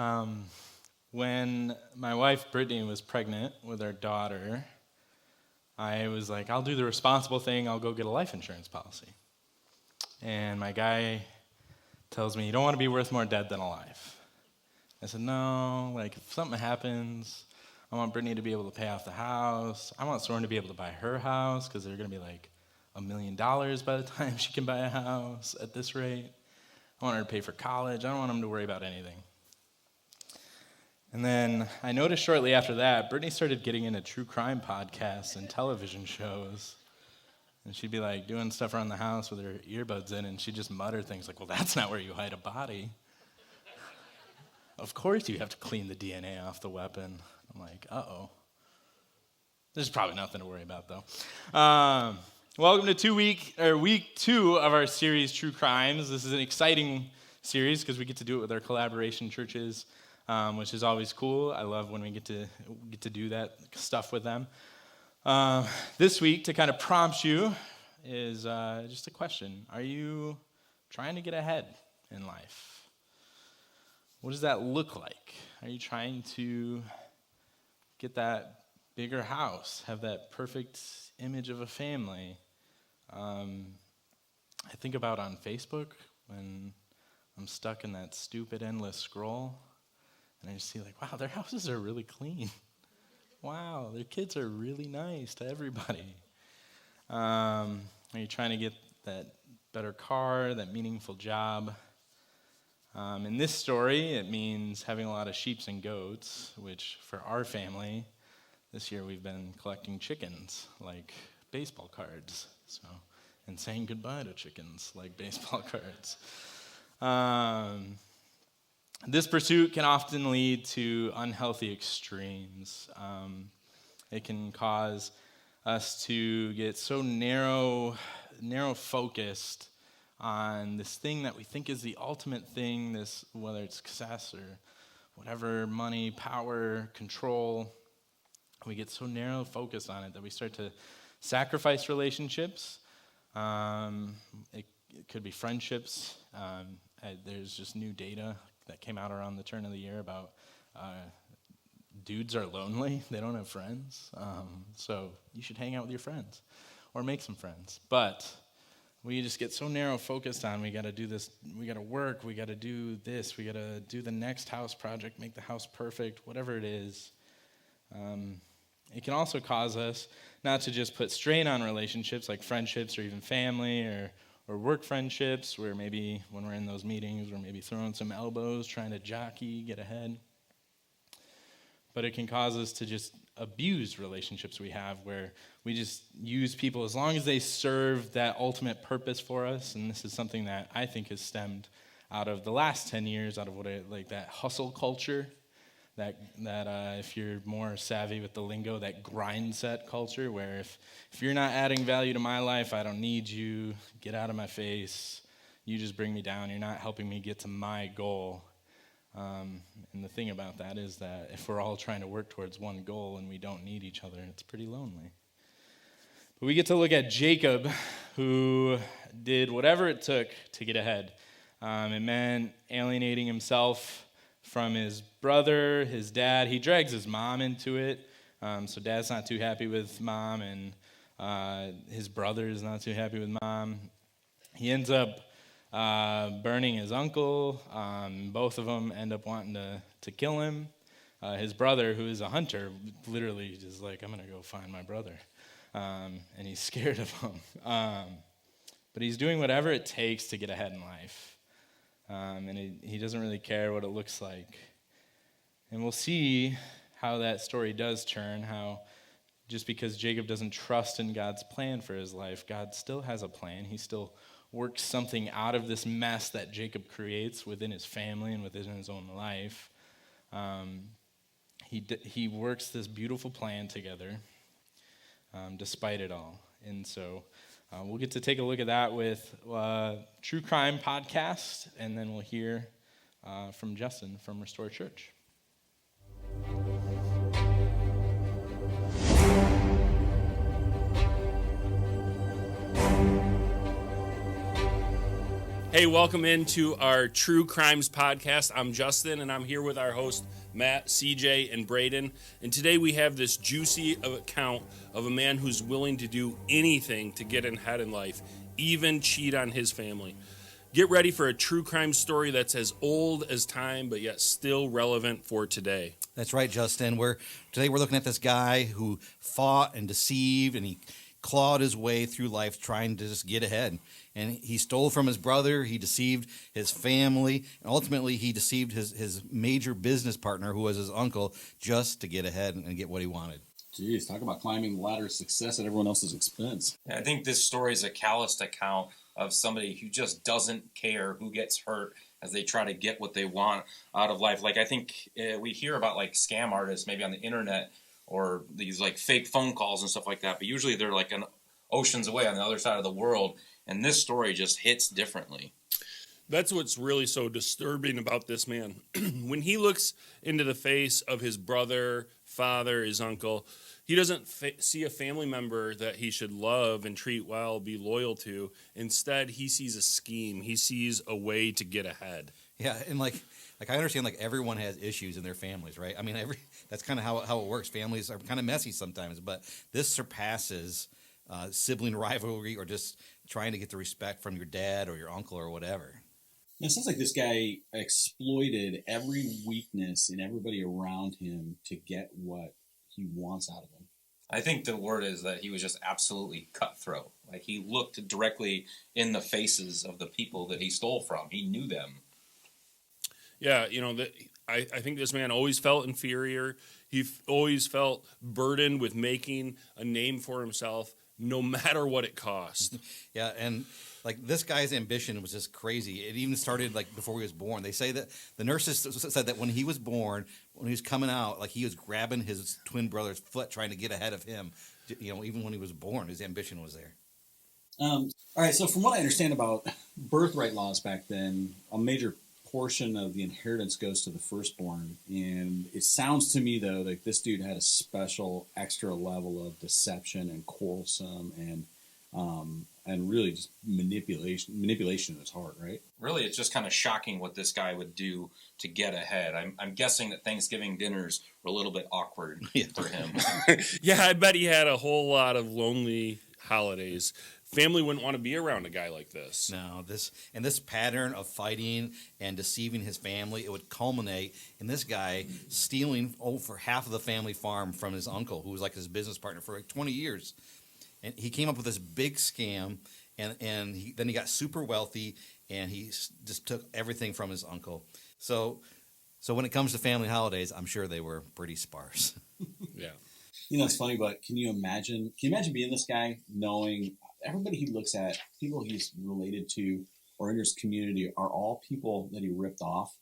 Um, when my wife Brittany was pregnant with our daughter, I was like, I'll do the responsible thing. I'll go get a life insurance policy. And my guy tells me, you don't want to be worth more dead than alive. I said, no, like if something happens, I want Brittany to be able to pay off the house. I want Soren to be able to buy her house because they're going to be like $1 million by the time she can buy a house at this rate. I want her to pay for college. I don't want him to worry about anything. And then I noticed shortly after that, Brittany started getting into true crime podcasts and television shows. And she'd be like doing stuff around the house with her earbuds in, and she'd just mutter things like, well, that's not where you hide a body. Of course you have to clean the DNA off the weapon. I'm like, uh-oh. There's probably nothing to worry about, though. Welcome to week 2 of our series, True Crimes. This is an exciting series because we get to do it with our collaboration churches, which is always cool. I love when we get to do that stuff with them. This week, to kind of prompt you, is just a question. Are you trying to get ahead in life? What does that look like? Are you trying to get that bigger house, have that perfect image of a family? I think about on Facebook when I'm stuck in that stupid endless scroll, and I just see like, wow, their houses are really clean. Wow, their kids are really nice to everybody. Are you trying to get that better car, that meaningful job? In this story, it means having a lot of sheep and goats, which for our family, this year we've been collecting chickens like baseball cards, and saying goodbye to chickens like baseball cards. This pursuit can often lead to unhealthy extremes. It can cause us to get so narrow focused on this thing that we think is the ultimate thing, this, whether it's success or whatever, money, power, control. We get so narrow focused on it that we start to sacrifice relationships. It could be friendships. There's just new data that came out around the turn of the year about dudes are lonely. They don't have friends. So you should hang out with your friends or make some friends. But we just get so narrow focused on, we got to do this, we got to work, we got to do this, we got to do the next house project, make the house perfect, whatever it is. It can also cause us not to just put strain on relationships like friendships or even family or work friendships, where maybe when we're in those meetings, we're maybe throwing some elbows, trying to jockey, get ahead. But it can cause us to just abuse relationships we have, where we just use people as long as they serve that ultimate purpose for us. And this is something that I think has stemmed out of the last 10 years, out of like that hustle culture, that if you're more savvy with the lingo, that grind set culture, where if you're not adding value to my life, I don't need you, get out of my face, you just bring me down, you're not helping me get to my goal. And the thing about that is that if we're all trying to work towards one goal and we don't need each other, it's pretty lonely. But we get to look at Jacob, who did whatever it took to get ahead. It meant alienating himself from his brother, his dad. He drags his mom into it. So dad's not too happy with mom, and his brother is not too happy with mom. He ends up burning his uncle. Both of them end up wanting to kill him. His brother, who is a hunter, literally is like, I'm going to go find my brother. And he's scared of him. But he's doing whatever it takes to get ahead in life. And he doesn't really care what it looks like. And we'll see how that story does turn, how just because Jacob doesn't trust in God's plan for his life, God still has a plan. He still works something out of this mess that Jacob creates within his family and within his own life. He works this beautiful plan together despite it all. And so we'll get to take a look at that with True Crime Podcast, and then we'll hear from Justin from Restore Church. Hey, welcome into our True Crimes podcast. I'm Justin, and I'm here with our host, Matt, CJ, and Braden. And today we have this juicy account of a man who's willing to do anything to get ahead in life, even cheat on his family. Get ready for a true crime story that's as old as time, but yet still relevant for today. That's right, Justin. Today we're looking at this guy who fought and deceived, and he clawed his way through life trying to just get ahead. And he stole from his brother, he deceived his family, and ultimately he deceived his major business partner, who was his uncle, just to get ahead and get what he wanted. Jeez, talk about climbing the ladder of success at everyone else's expense. Yeah, I think this story is a calloused account of somebody who just doesn't care who gets hurt as they try to get what they want out of life. Like, I think we hear about like scam artists maybe on the internet or these like fake phone calls and stuff like that, but usually they're like an oceans away on the other side of the world, and this story just hits differently. That's what's really so disturbing about this man. When he looks into the face of his brother, father, his uncle, he doesn't see a family member that he should love and treat well, be loyal to. Instead, he sees a scheme. He sees a way to get ahead. Yeah, and like I understand, like everyone has issues in their families, right? I mean, that's kind of how it works. Families are kind of messy sometimes, but this surpasses sibling rivalry or just trying to get the respect from your dad or your uncle or whatever. It sounds like this guy exploited every weakness in everybody around him to get what he wants out of them. I think the word is that he was just absolutely cutthroat. Like, he looked directly in the faces of the people that he stole from. He knew them. Yeah, I think this man always felt inferior. He always felt burdened with making a name for himself, no matter what it cost. Yeah, and like this guy's ambition was just crazy. It even started like before he was born. They say that the nurses said that when he was born, when he was coming out, like he was grabbing his twin brother's foot, trying to get ahead of him. Even when he was born, his ambition was there. All right, so from what I understand about birthright laws back then, a major portion of the inheritance goes to the firstborn. And it sounds to me, though, like this dude had a special extra level of deception and quarrelsome and really just manipulation of his heart, right? Really, it's just kind of shocking what this guy would do to get ahead. I'm guessing that Thanksgiving dinners were a little bit awkward for him. Yeah, I bet he had a whole lot of lonely holidays. Family wouldn't want to be around a guy like this. No, this pattern of fighting and deceiving his family, it would culminate in this guy stealing over half of the family farm from his uncle, who was like his business partner for like 20 years. And he came up with this big scam, and then he got super wealthy, and he just took everything from his uncle. So when it comes to family holidays, I'm sure they were pretty sparse. Yeah. It's funny, but can you imagine being this guy, knowing everybody he looks at, people he's related to or in his community are all people that he ripped off?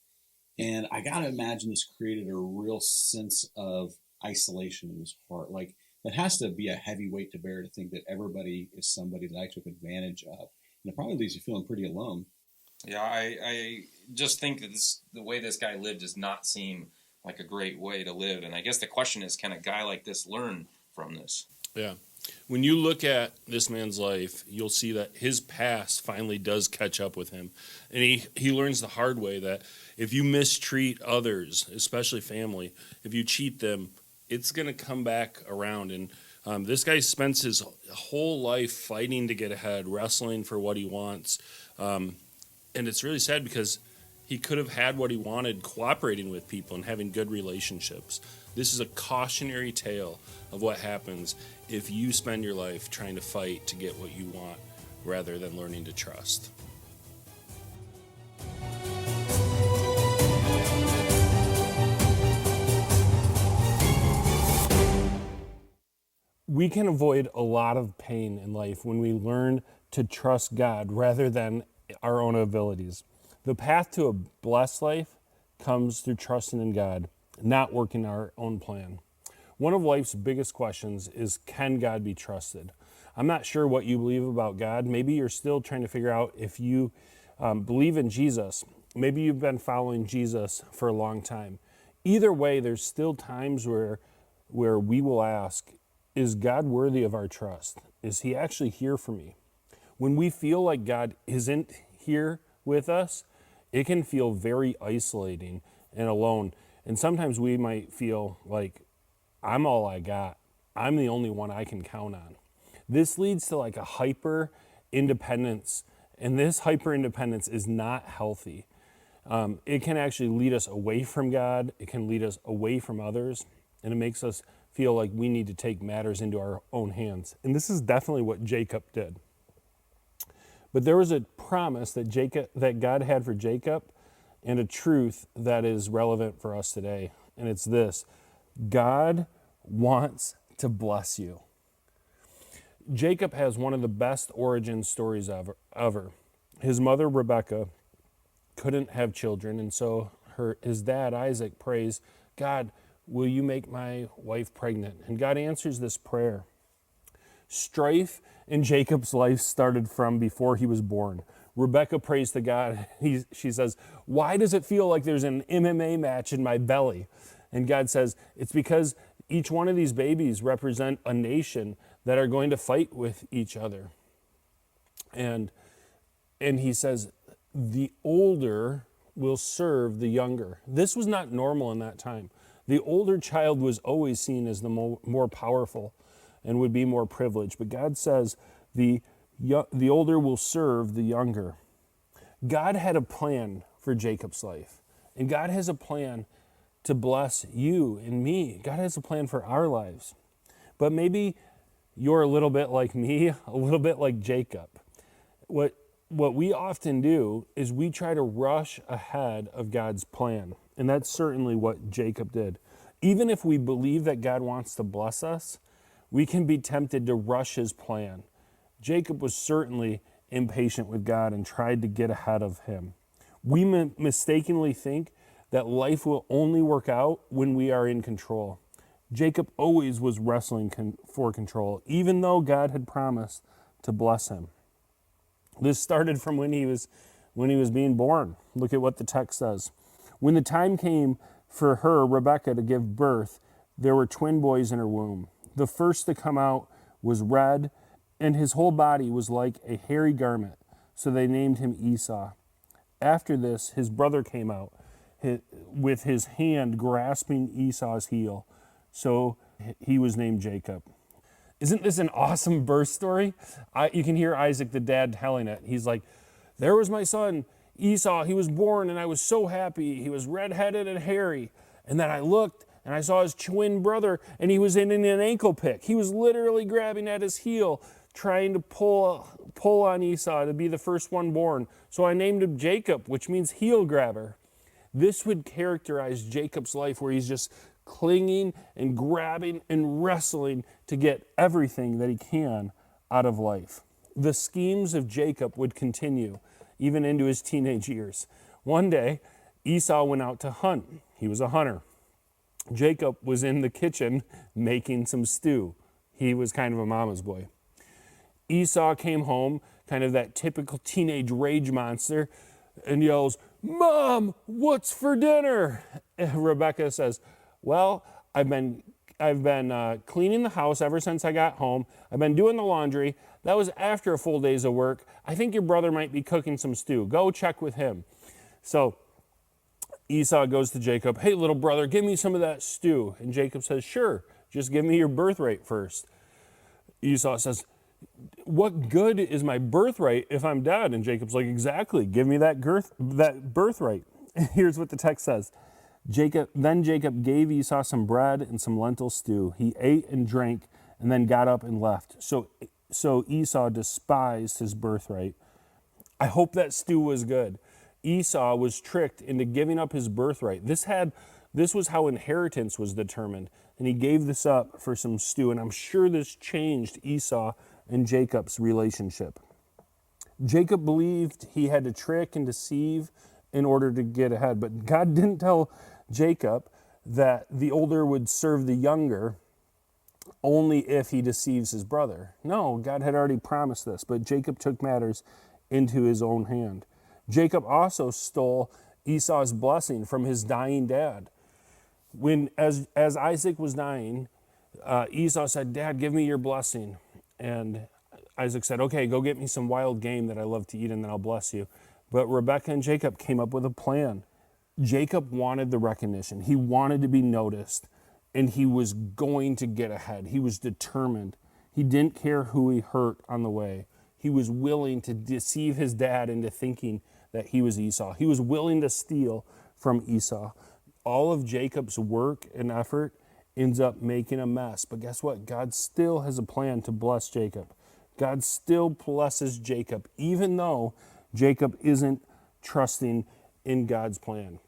And I got to imagine this created a real sense of isolation in his heart. Like, that has to be a heavy weight to bear, to think that everybody is somebody that I took advantage of. And it probably leaves you feeling pretty alone. Yeah, I just think that the way this guy lived does not seem like a great way to live. And I guess the question is, can a guy like this learn from this? Yeah. When you look at this man's life, you'll see that his past finally does catch up with him. And he learns the hard way that if you mistreat others, especially family, if you cheat them, it's going to come back around. And this guy spends his whole life fighting to get ahead, wrestling for what he wants. And it's really sad because he could have had what he wanted cooperating with people and having good relationships. This is a cautionary tale of what happens if you spend your life trying to fight to get what you want rather than learning to trust. We can avoid a lot of pain in life when we learn to trust God rather than our own abilities. The path to a blessed life comes through trusting in God, not working our own plan. One of life's biggest questions is, can God be trusted? I'm not sure what you believe about God. Maybe you're still trying to figure out if you believe in Jesus. Maybe you've been following Jesus for a long time. Either way, there's still times where we will ask, is God worthy of our trust? Is he actually here for me? When we feel like God isn't here with us, it can feel very isolating and alone. And sometimes we might feel like I'm all I got. I'm the only one I can count on. This leads to like a hyper independence, and this hyper independence is not healthy. It can actually lead us away from God. It can lead us away from others, and it makes us feel like we need to take matters into our own hands. And this is definitely what Jacob did. But there was a promise that God had for Jacob, and a truth that is relevant for us today. And it's this: God wants to bless you. Jacob has one of the best origin stories ever. His mother, Rebecca, couldn't have children, and so his dad, Isaac, prays, God, will you make my wife pregnant? And God answers this prayer. Strife in Jacob's life started from before he was born. Rebecca prays to God. She says, why does it feel like there's an MMA match in my belly? And God says, it's because each one of these babies represent a nation that are going to fight with each other. And he says, the older will serve the younger. This was not normal in that time. The older child was always seen as the more powerful and would be more privileged. But God says the older will serve the younger. God had a plan for Jacob's life. And God has a plan to bless you and me. God has a plan for our lives. But maybe you're a little bit like me, a little bit like Jacob. What we often do is we try to rush ahead of God's plan. And that's certainly what Jacob did. Even if we believe that God wants to bless us, we can be tempted to rush his plan. Jacob was certainly impatient with God and tried to get ahead of him. We mistakenly think that life will only work out when we are in control. Jacob always was wrestling for control, even though God had promised to bless him. This started from when he was being born. Look at what the text says. When the time came for her, Rebekah, to give birth, there were twin boys in her womb. The first to come out was red, and his whole body was like a hairy garment, so they named him Esau. After this, his brother came out, with his hand grasping Esau's heel, so he was named Jacob. Isn't this an awesome birth story? You can hear Isaac, the dad, telling it. He's like, there was my son, Esau. He was born, and I was so happy. He was redheaded and hairy. And then I looked, and I saw his twin brother, and he was in an ankle pick. He was literally grabbing at his heel, trying to pull on Esau to be the first one born. So I named him Jacob, which means heel grabber. This would characterize Jacob's life, where he's just clinging and grabbing and wrestling to get everything that he can out of life. The schemes of Jacob would continue even into his teenage years. One day, Esau went out to hunt. He was a hunter. Jacob was in the kitchen making some stew. He was kind of a mama's boy. Esau came home, kind of that typical teenage rage monster, and yells, Mom, what's for dinner? And Rebecca says, well, I've been cleaning the house ever since I got home. I've been doing the laundry. That was after a full day's of work. I think your brother might be cooking some stew. Go check with him. So Esau goes to Jacob, hey, little brother, give me some of that stew. And Jacob says, sure, just give me your birthright first. Esau says, what good is my birthright if I'm dead? And Jacob's like, exactly, give me that birthright. And here's what the text says. Then Jacob gave Esau some bread and some lentil stew. He ate and drank and then got up and left. So Esau despised his birthright. I hope that stew was good. Esau was tricked into giving up his birthright. This was how inheritance was determined. And he gave this up for some stew. And I'm sure this changed Esau and Jacob's relationship. Jacob believed he had to trick and deceive in order to get ahead. But God didn't tell Jacob that the older would serve the younger only if he deceives his brother. No, God had already promised this, but Jacob took matters into his own hand. Jacob also stole Esau's blessing from his dying dad. As Isaac was dying, Esau said, Dad, give me your blessing. And Isaac said, okay, go get me some wild game that I love to eat and then I'll bless you. But Rebekah and Jacob came up with a plan. Jacob wanted the recognition. He wanted to be noticed, and he was going to get ahead. He was determined. He didn't care who he hurt on the way. He was willing to deceive his dad into thinking that he was Esau. He was willing to steal from Esau. All of Jacob's work and effort ends up making a mess. But guess what? God still has a plan to bless Jacob. God still blesses Jacob, even though Jacob isn't trusting in God's plan.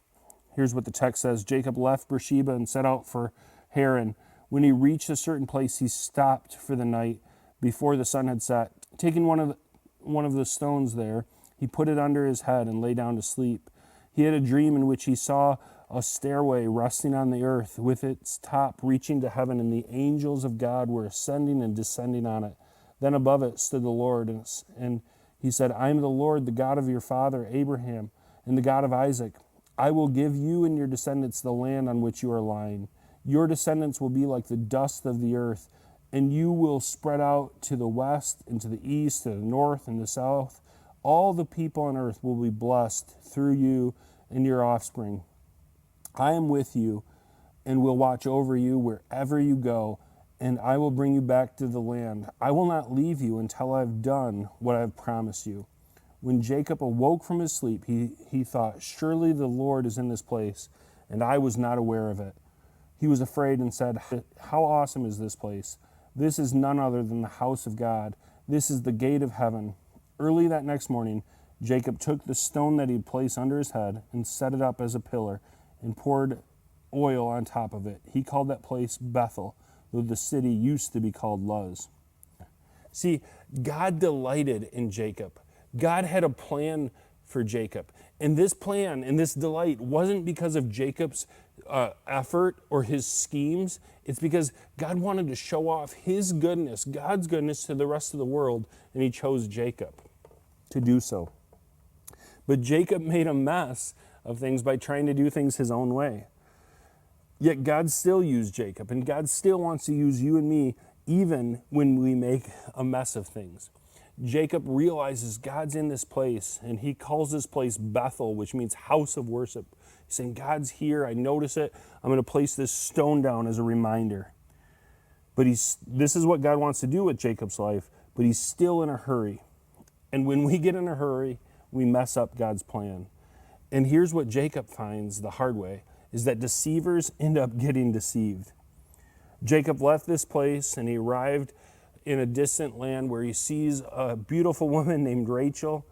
Here's what the text says. Jacob left Beersheba and set out for Haran. When he reached a certain place, he stopped for the night before the sun had set. Taking one of the stones there, he put it under his head and lay down to sleep. He had a dream in which he saw a stairway resting on the earth with its top reaching to heaven, and the angels of God were ascending and descending on it. Then above it stood the Lord, and he said, I am the Lord, the God of your father Abraham, and the God of Isaac. I will give you and your descendants the land on which you are lying. Your descendants will be like the dust of the earth, and you will spread out to the west and to the east, to the north and the south. All the people on earth will be blessed through you and your offspring. I am with you and will watch over you wherever you go, and I will bring you back to the land. I will not leave you until I have done what I have promised you. When Jacob awoke from his sleep, he thought, surely the Lord is in this place, and I was not aware of it. He was afraid and said, how awesome is this place? This is none other than the house of God. This is the gate of heaven. Early that next morning, Jacob took the stone that he had placed under his head and set it up as a pillar and poured oil on top of it. He called that place Bethel, though the city used to be called Luz. See, God delighted in Jacob. God had a plan for Jacob. And this plan and this delight wasn't because of Jacob's effort or his schemes. It's because God wanted to show off his goodness, God's goodness to the rest of the world, and he chose Jacob to do so. But Jacob made a mess of things by trying to do things his own way. Yet God still used Jacob, and God still wants to use you and me even when we make a mess of things. Jacob realizes God's in this place, and he calls this place Bethel, which means house of worship. He's saying, God's here, I notice it, I'm going to place this stone down as a reminder. But this is what God wants to do with Jacob's life, but he's still in a hurry. And when we get in a hurry, we mess up God's plan. And here's what Jacob finds the hard way, is that deceivers end up getting deceived. Jacob left this place and he arrived in a distant land where he sees a beautiful woman named Rachel,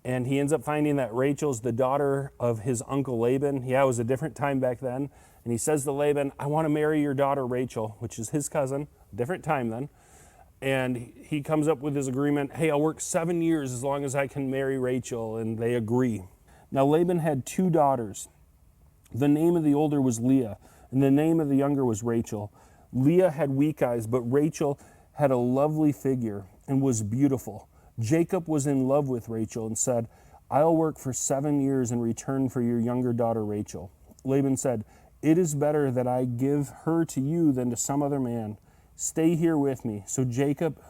and he ends up finding that Rachel's the daughter of his uncle Laban. Yeah, it was a different time back then. And he says to Laban, I want to marry your daughter Rachel, which is his cousin, different time then. And he comes up with his agreement, hey, I'll work 7 years as long as I can marry Rachel, and they agree. Now Laban had 2 daughters. The name of the older was Leah, and the name of the younger was Rachel. Leah had weak eyes, but Rachel had a lovely figure and was beautiful. Jacob was in love with Rachel and said, I'll work for 7 years in return for your younger daughter Rachel. Laban said, it is better that I give her to you than to some other man. Stay here with me. So Jacob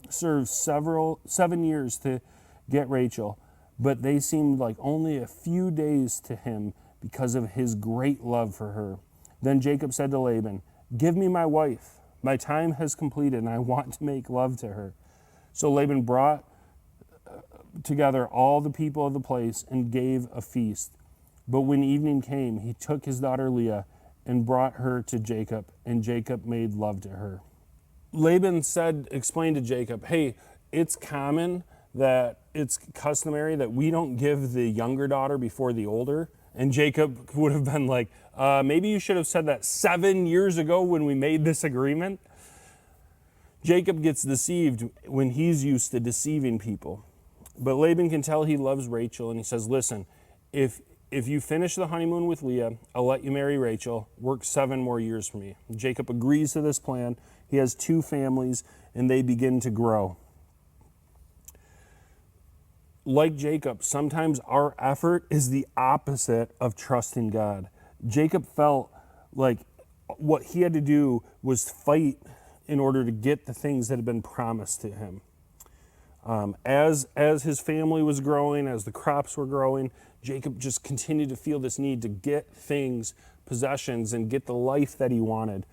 served 7 years to get Rachel, but they seemed like only a few days to him because of his great love for her. Then Jacob said to Laban, give me my wife. My time has completed, and I want to make love to her. So Laban brought together all the people of the place and gave a feast. But when evening came, he took his daughter Leah and brought her to Jacob, and Jacob made love to her. Laban explained to Jacob, hey, it's customary that we don't give the younger daughter before the older. And Jacob would have been like, maybe you should have said that 7 years ago when we made this agreement. Jacob gets deceived when he's used to deceiving people. But Laban can tell he loves Rachel, and he says, listen, if you finish the honeymoon with Leah, I'll let you marry Rachel, work 7 more years for me. Jacob agrees to this plan. He has 2 families, and they begin to grow. Like Jacob, sometimes our effort is the opposite of trusting God. Jacob felt like what he had to do was fight in order to get the things that had been promised to him. As his family was growing, as the crops were growing, Jacob just continued to feel this need to get things, possessions, and get the life that he wanted.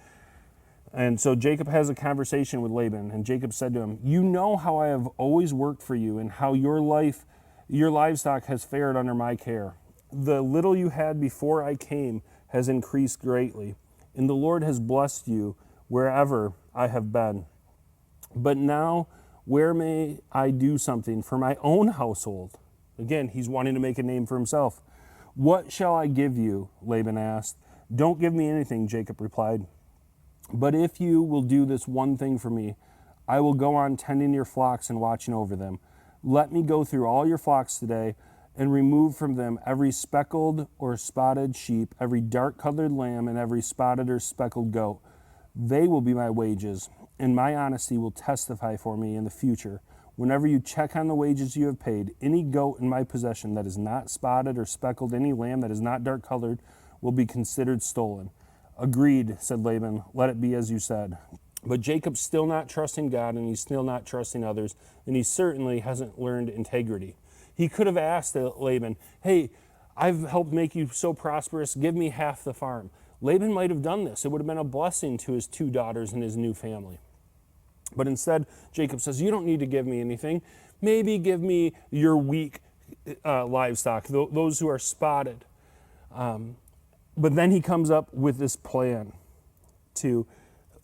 And so Jacob has a conversation with Laban, and Jacob said to him, "You know how I have always worked for you and how your livestock has fared under my care. The little you had before I came has increased greatly, and the Lord has blessed you wherever I have been. But now, where may I do something for my own household?" Again, he's wanting to make a name for himself. "What shall I give you?" Laban asked. "Don't give me anything," Jacob replied. "But if you will do this one thing for me, I will go on tending your flocks and watching over them. Let me go through all your flocks today and remove from them every speckled or spotted sheep, every dark-colored lamb, and every spotted or speckled goat. They will be my wages, and my honesty will testify for me in the future. Whenever you check on the wages you have paid, any goat in my possession that is not spotted or speckled, any lamb that is not dark-colored, will be considered stolen." "Agreed," said Laban. "Let it be as you said." But Jacob's still not trusting God, and he's still not trusting others, and he certainly hasn't learned integrity. He could have asked Laban, "Hey, I've helped make you so prosperous, give me half the farm." Laban might have done this. It would have been a blessing to his 2 daughters and his new family. But instead, Jacob says, "You don't need to give me anything. Maybe give me your weak livestock, those who are spotted." But then he comes up with this plan to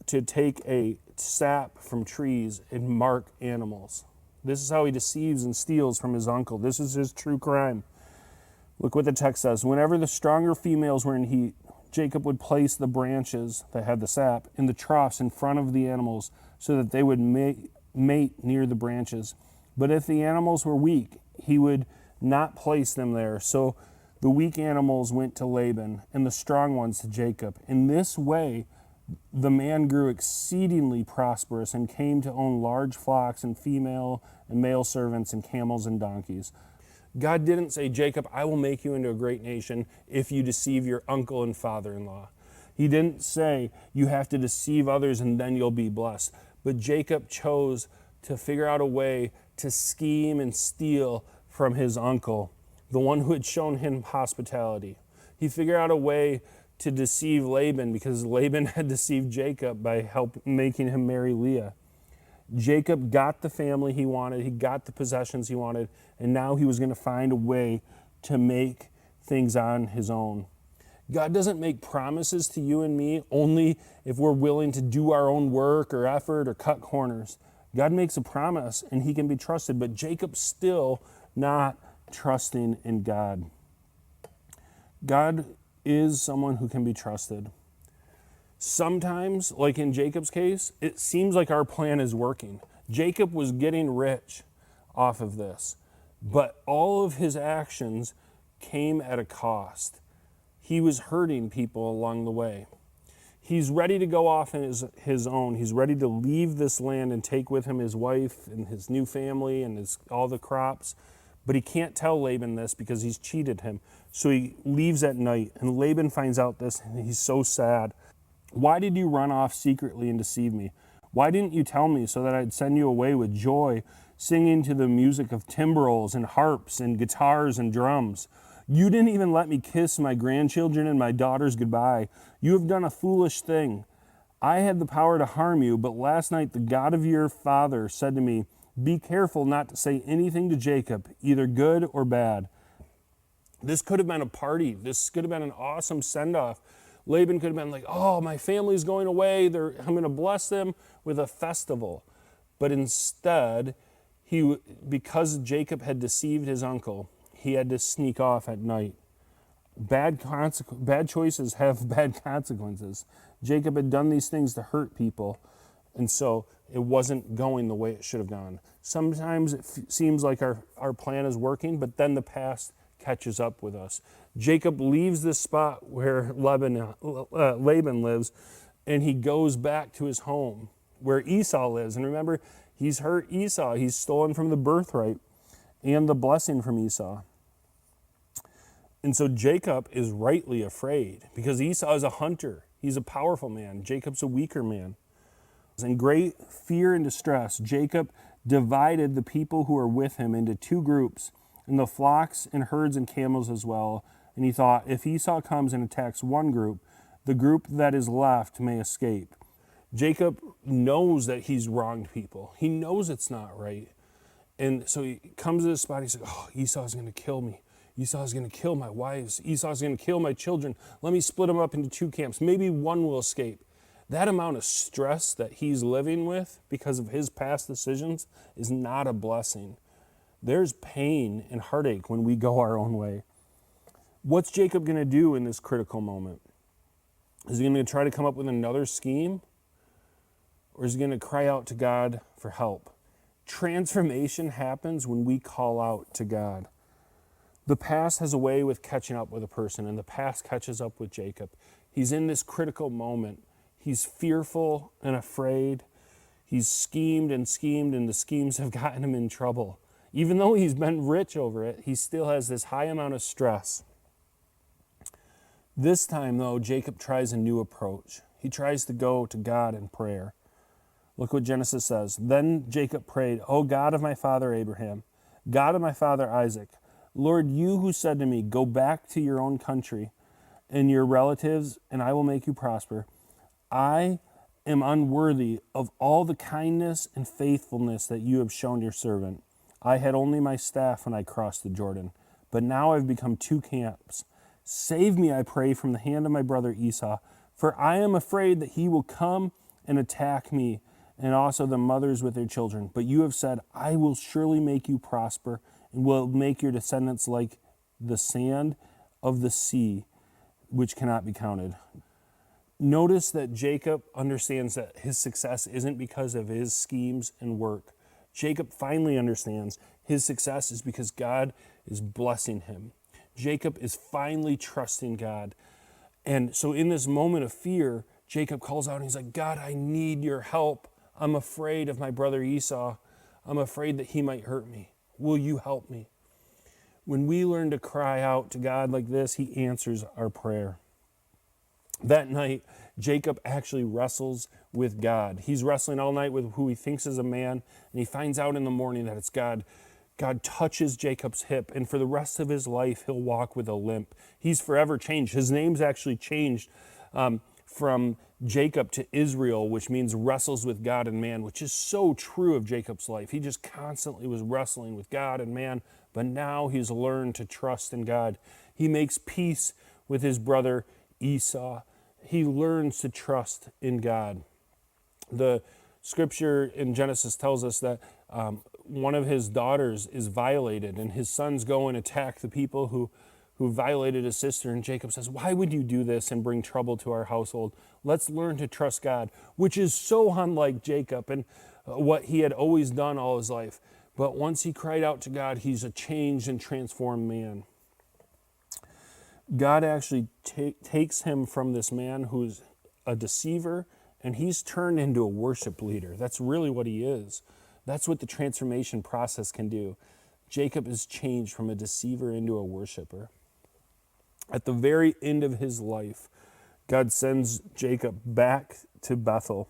take a sap from trees and mark animals. This is how he deceives and steals from his uncle. This is his true crime. Look what the text says. "Whenever the stronger females were in heat, Jacob would place the branches that had the sap in the troughs in front of the animals so that they would mate near the branches. But if the animals were weak, he would not place them there. So the weak animals went to Laban and the strong ones to Jacob. In this way, the man grew exceedingly prosperous and came to own large flocks and female and male servants and camels and donkeys." God didn't say, "Jacob, I will make you into a great nation if you deceive your uncle and father-in-law." He didn't say, "You have to deceive others and then you'll be blessed." But Jacob chose to figure out a way to scheme and steal from his uncle, the one who had shown him hospitality. He figured out a way to deceive Laban because Laban had deceived Jacob by making him marry Leah. Jacob got the family he wanted, he got the possessions he wanted, and now he was going to find a way to make things on his own. God doesn't make promises to you and me only if we're willing to do our own work or effort or cut corners. God makes a promise and he can be trusted, but Jacob's still not trusting in God. God is someone who can be trusted. Sometimes, like in Jacob's case, it seems like our plan is working. Jacob was getting rich off of this, but all of his actions came at a cost. He was hurting people along the way. He's ready to go off on his own. He's ready to leave this land and take with him his wife and his new family and all the crops. But he can't tell Laban this because he's cheated him. So he leaves at night, and Laban finds out this, and he's so sad. "Why did you run off secretly and deceive me? Why didn't you tell me so that I'd send you away with joy, singing to the music of timbrels and harps and guitars and drums? You didn't even let me kiss my grandchildren and my daughters goodbye. You have done a foolish thing. I had the power to harm you, but last night the God of your father said to me, 'Be careful not to say anything to Jacob, either good or bad.'" This could have been a party. This could have been an awesome send-off. Laban could have been like, "Oh, my family's going away. I'm going to bless them with a festival." But instead, because Jacob had deceived his uncle, he had to sneak off at night. Bad choices have bad consequences. Jacob had done these things to hurt people, and so it wasn't going the way it should have gone. Sometimes it seems like our plan is working, but then the past catches up with us. Jacob leaves this spot where Laban lives, and he goes back to his home where Esau lives. And remember, he's hurt Esau. He's stolen from the birthright and the blessing from Esau. And so Jacob is rightly afraid because Esau is a hunter. He's a powerful man. Jacob's a weaker man. In great fear and distress, Jacob divided the people who were with him into two groups, and the flocks and herds and camels as well. And he thought, if Esau comes and attacks one group, the group that is left may escape. Jacob knows that he's wronged people. He knows it's not right. And so he comes to this spot, he's like, oh, Esau's going to kill me. Esau's going to kill my wives. Esau's going to kill my children. Let me split them up into two camps. Maybe one will escape. That amount of stress that he's living with because of his past decisions is not a blessing. There's pain and heartache when we go our own way. What's Jacob going to do in this critical moment? Is he going to try to come up with another scheme? Or is he going to cry out to God for help? Transformation happens when we call out to God. The past has a way with catching up with a person, and the past catches up with Jacob. He's in this critical moment. He's fearful and afraid. He's schemed, and the schemes have gotten him in trouble. Even though he's been rich over it, he still has this high amount of stress. This time, though, Jacob tries a new approach. He tries to go to God in prayer. Look what Genesis says. Then Jacob prayed, O God of my father Abraham, God of my father Isaac, Lord, you who said to me, go back to your own country and your relatives, and I will make you prosper. I am unworthy of all the kindness and faithfulness that you have shown your servant. I had only my staff when I crossed the Jordan, but now I've become two camps. Save me, I pray, from the hand of my brother Esau, for I am afraid that he will come and attack me, and also the mothers with their children. But you have said, I will surely make you prosper, and will make your descendants like the sand of the sea, which cannot be counted. Notice that Jacob understands that his success isn't because of his schemes and work. Jacob finally understands his success is because God is blessing him. Jacob is finally trusting God. And so in this moment of fear, Jacob calls out and he's like, God, I need your help. I'm afraid of my brother Esau. I'm afraid that he might hurt me. Will you help me? When we learn to cry out to God like this, he answers our prayer. That night, Jacob actually wrestles with God. He's wrestling all night with who he thinks is a man, and he finds out in the morning that it's God. God touches Jacob's hip, and for the rest of his life, he'll walk with a limp. He's forever changed. His name's actually changed from Jacob to Israel, which means wrestles with God and man, which is so true of Jacob's life. He just constantly was wrestling with God and man, but now he's learned to trust in God. He makes peace with his brother Esau. He learns to trust in God. The scripture in Genesis tells us that one of his daughters is violated, and his sons go and attack the people who violated his sister. And Jacob says, why would you do this and bring trouble to our household? Let's learn to trust God, which is so unlike Jacob and what he had always done all his life. But once he cried out to God, he's a changed and transformed man. God actually takes him from this man who's a deceiver, and he's turned into a worship leader. That's really what he is. That's what the transformation process can do. Jacob is changed from a deceiver into a worshiper. At the very end of his life, God sends Jacob back to Bethel.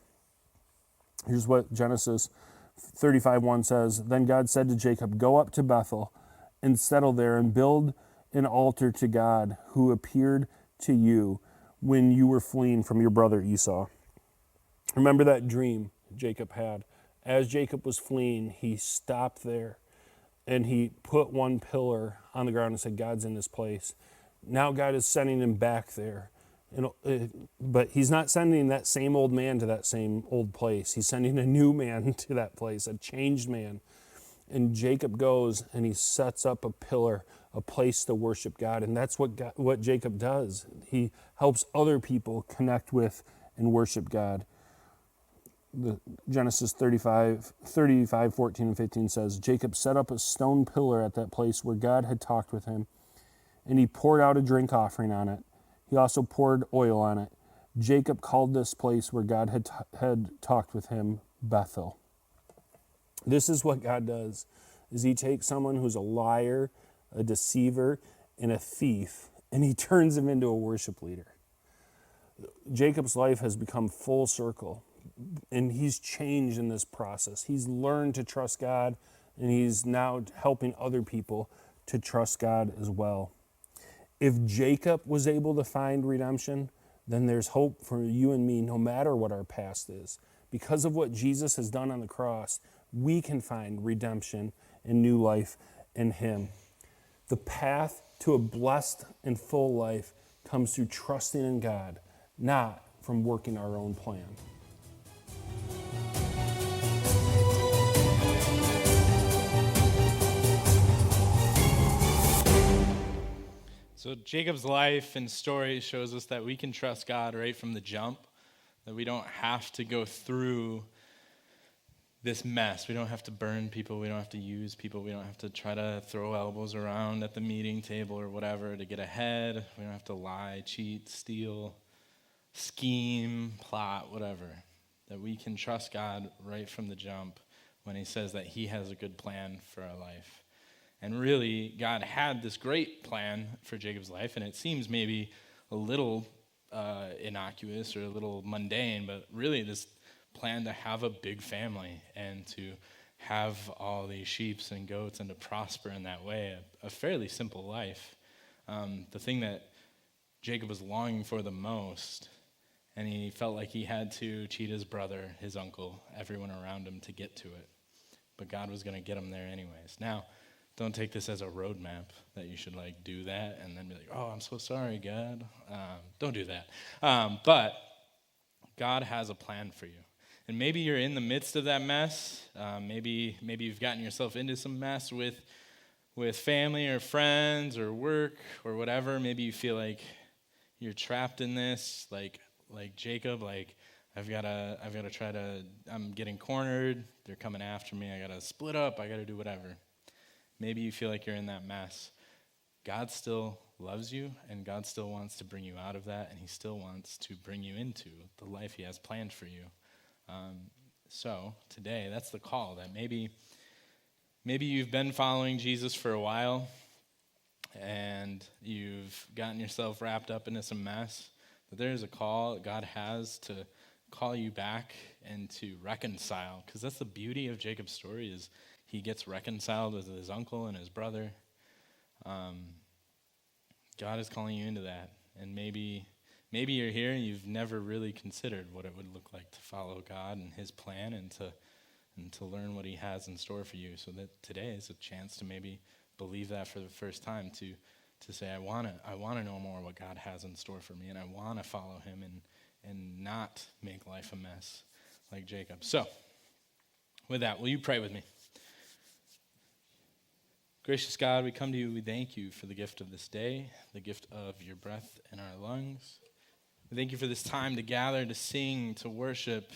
Here's what Genesis 35:1 says. Then God said to Jacob, go up to Bethel and settle there and build an altar to God who appeared to you when you were fleeing from your brother Esau. Remember that dream Jacob had. As Jacob was fleeing, he stopped there and he put one pillar on the ground and said, God's in this place. Now God is sending him back there. But he's not sending that same old man to that same old place. He's sending a new man to that place, a changed man. And Jacob goes and he sets up a pillar, a place to worship God. And that's what Jacob does. He helps other people connect with and worship God. Genesis 35, 14 and 15 says, Jacob set up a stone pillar at that place where God had talked with him, and he poured out a drink offering on it. He also poured oil on it. Jacob called this place where God had talked with him Bethel. This is what God does, is he takes someone who's a liar, a deceiver, and a thief, and he turns him into a worship leader. Jacob's life has become full circle. and he's changed in this process. He's learned to trust God, and he's now helping other people to trust God as well. If Jacob was able to find redemption, then there's hope for you and me no matter what our past is. Because of what Jesus has done on the cross, we can find redemption and new life in him. The path to a blessed and full life comes through trusting in God, not from working our own plan. So Jacob's life and story shows us that we can trust God right from the jump, that we don't have to go through this mess. We don't have to burn people. We don't have to use people. We don't have to try to throw elbows around at the meeting table or whatever to get ahead. We don't have to lie, cheat, steal, scheme, plot, whatever. That we can trust God right from the jump when he says that he has a good plan for our life. And really, God had this great plan for Jacob's life, and it seems maybe a little innocuous or a little mundane, but really this plan to have a big family and to have all these sheep and goats and to prosper in that way, a fairly simple life. The thing that Jacob was longing for the most, and he felt like he had to cheat his brother, his uncle, everyone around him to get to it. But God was going to get him there anyways. Now, don't take this as a roadmap that you should do that and then be like, oh, I'm so sorry, God. Don't do that. But God has a plan for you. And maybe you're in the midst of that mess. Maybe you've gotten yourself into some mess with family or friends or work or whatever. Maybe you feel like you're trapped in this, like Jacob, I've got to try to, I'm getting cornered. They're coming after me. I got to split up. I got to do whatever. Maybe you feel like you're in that mess. God still loves you, and God still wants to bring you out of that, and he still wants to bring you into the life he has planned for you. So today, that's the call, that maybe you've been following Jesus for a while, and you've gotten yourself wrapped up into some mess, but there's a call that God has to call you back and to reconcile, because that's the beauty of Jacob's story, is he gets reconciled with his uncle and his brother. God is calling you into that. And maybe you're here and you've never really considered what it would look like to follow God and his plan and to learn what he has in store for you. So that today is a chance to maybe believe that for the first time, to say, I want to know more what God has in store for me, and I want to follow him and not make life a mess like Jacob. So with that, will you pray with me? Gracious God, we come to you, we thank you for the gift of this day, the gift of your breath in our lungs. We thank you for this time to gather, to sing, to worship,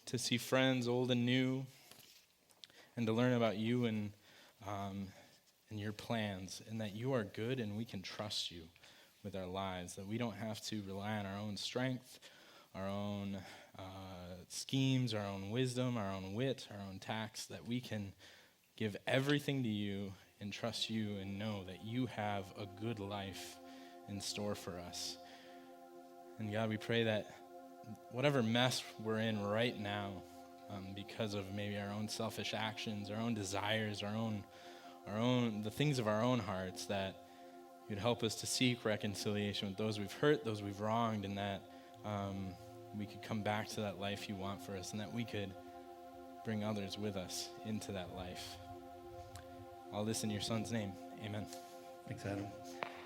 to see friends old and new, and to learn about you and your plans, and that you are good and we can trust you with our lives, that we don't have to rely on our own strength, our own schemes, our own wisdom, our own wit, our own tact, that we can give everything to you and trust you and know that you have a good life in store for us. And God, we pray that whatever mess we're in right now, because of maybe our own selfish actions, our own desires, our own the things of our own hearts, that you'd help us to seek reconciliation with those we've hurt, those we've wronged, and that we could come back to that life you want for us, and that we could bring others with us into that life. All this in your son's name. Amen. Thanks, Adam.